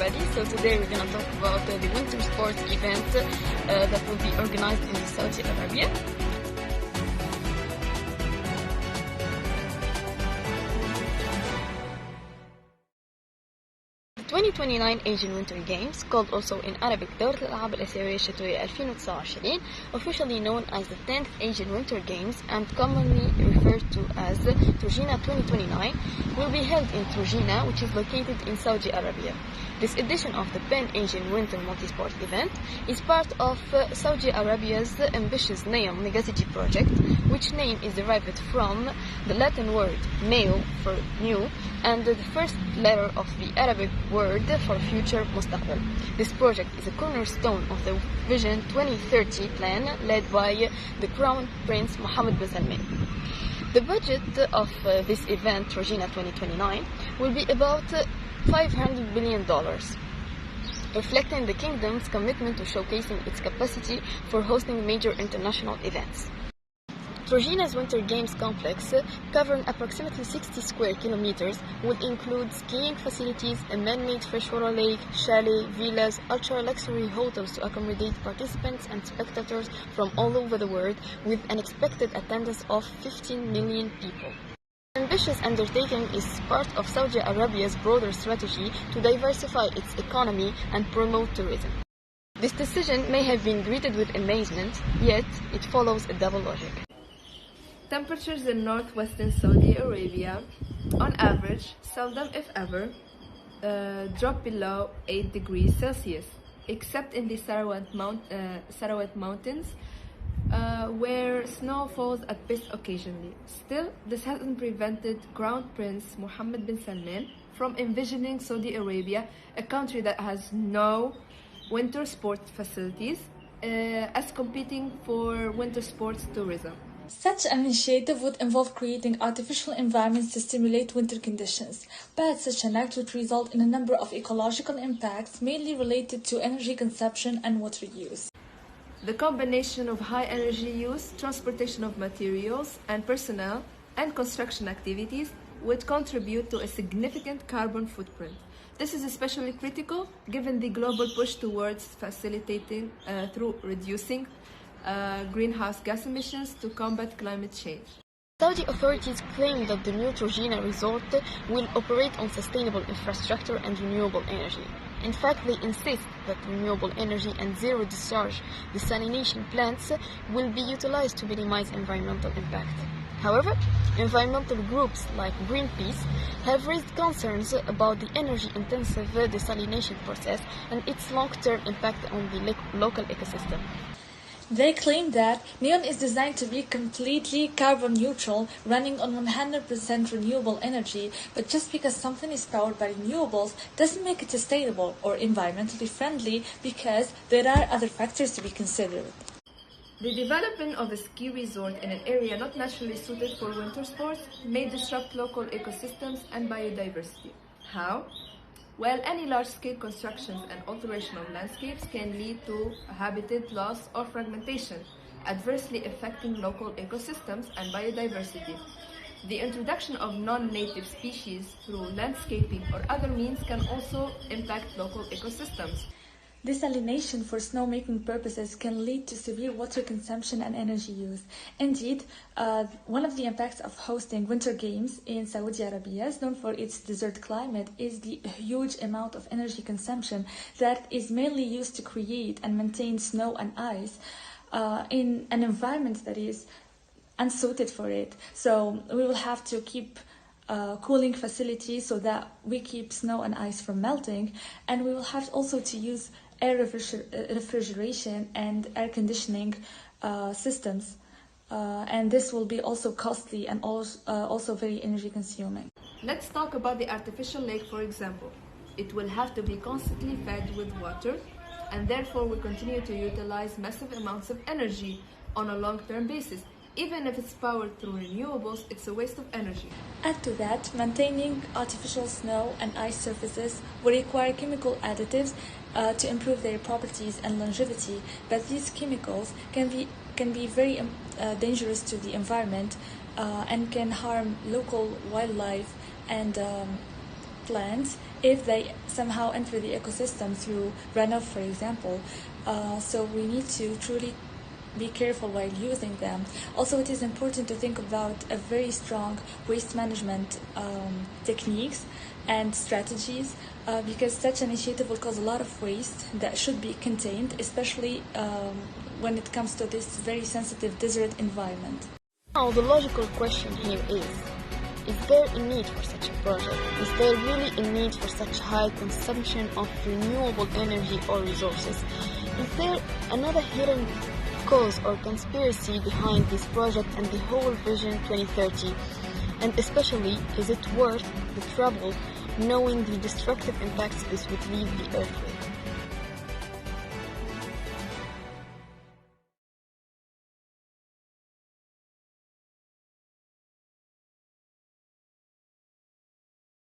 everybody. So today we're going to talk about the winter sports event that will be organized in Saudi Arabia. The 2029 Asian Winter Games, called also in Arabic دورة الألعاب الآسيوية الشتوية 2029, officially known as the 10th Asian Winter Games and commonly referred to as Trojena 2029, will be held in Trojena, which is located in Saudi Arabia. This edition of the Pan-Asian Winter Multisport event is part of Saudi Arabia's ambitious NEOM megacity project, which name is derived from the Latin word neo for new and the first letter of the Arabic word for future mustaqbal. This project is a cornerstone of the Vision 2030 plan led by the Crown Prince Mohammed bin Salman. The budget of this event, Trojena 2029, will be about $500 billion, reflecting the kingdom's commitment to showcasing its capacity for hosting major international events. Trojena's Winter Games complex, covering approximately 60 square kilometers, will include skiing facilities, a man-made freshwater lake, chalet, villas, ultra-luxury hotels to accommodate participants and spectators from all over the world, with an expected attendance of 15 million people. This ambitious undertaking is part of Saudi Arabia's broader strategy to diversify its economy and promote tourism. This decision may have been greeted with amazement, yet it follows a double logic. Temperatures in northwestern Saudi Arabia, on average, seldom if ever, drop below 8 degrees Celsius, except in the Sarawat Mountains, where snow falls at best occasionally. Still, this hasn't prevented Crown Prince Mohammed bin Salman from envisioning Saudi Arabia, a country that has no winter sports facilities, as competing for winter sports tourism. Such an initiative would involve creating artificial environments to stimulate winter conditions, but such an act would result in a number of ecological impacts, mainly related to energy consumption and water use. The combination of high energy use, transportation of materials and personnel, and construction activities would contribute to a significant carbon footprint. This is especially critical given the global push towards facilitating through reducing greenhouse gas emissions to combat climate change. Saudi authorities claim that the new Trojena resort will operate on sustainable infrastructure and renewable energy. In fact, they insist that renewable energy and zero-discharge desalination plants will be utilized to minimize environmental impact. However, environmental groups like Greenpeace have raised concerns about the energy-intensive desalination process and its long-term impact on the local ecosystem. They claim that NEOM is designed to be completely carbon neutral, running on 100% renewable energy, but just because something is powered by renewables doesn't make it sustainable or environmentally friendly, because there are other factors to be considered. The development of a ski resort in an area not naturally suited for winter sports may disrupt local ecosystems and biodiversity. How? Well, any large-scale constructions and alteration of landscapes can lead to habitat loss or fragmentation, adversely affecting local ecosystems and biodiversity. The introduction of non-native species through landscaping or other means can also impact local ecosystems. Desalination for snowmaking purposes can lead to severe water consumption and energy use. Indeed, one of the impacts of hosting winter games in Saudi Arabia, known for its desert climate, is the huge amount of energy consumption that is mainly used to create and maintain snow and ice in an environment that is unsuited for it. So we will have to keep cooling facilities so that we keep snow and ice from melting, and we will have also to use air refrigeration and air conditioning systems, and this will be also costly and also very energy consuming. Let's talk about the artificial lake, for example. It will have to be constantly fed with water, and therefore will continue to utilize massive amounts of energy on a long-term basis. Even if it's powered through renewables, it's a waste of energy. Add to that, maintaining artificial snow and ice surfaces will require chemical additives to improve their properties and longevity, but these chemicals can be very dangerous to the environment and can harm local wildlife and plants if they somehow enter the ecosystem through runoff, for example. So we need to truly be careful while using them. Also, it is important to think about a very strong waste management techniques and strategies, because such an initiative will cause a lot of waste that should be contained, especially when it comes to this very sensitive desert environment. Now, the logical question here is there a need for such a project? Is there really a need for such high consumption of renewable energy or resources? Is there another hidden cause or conspiracy behind this project and the whole Vision 2030? And especially, is it worth the trouble knowing the destructive impacts this would leave the Earth with?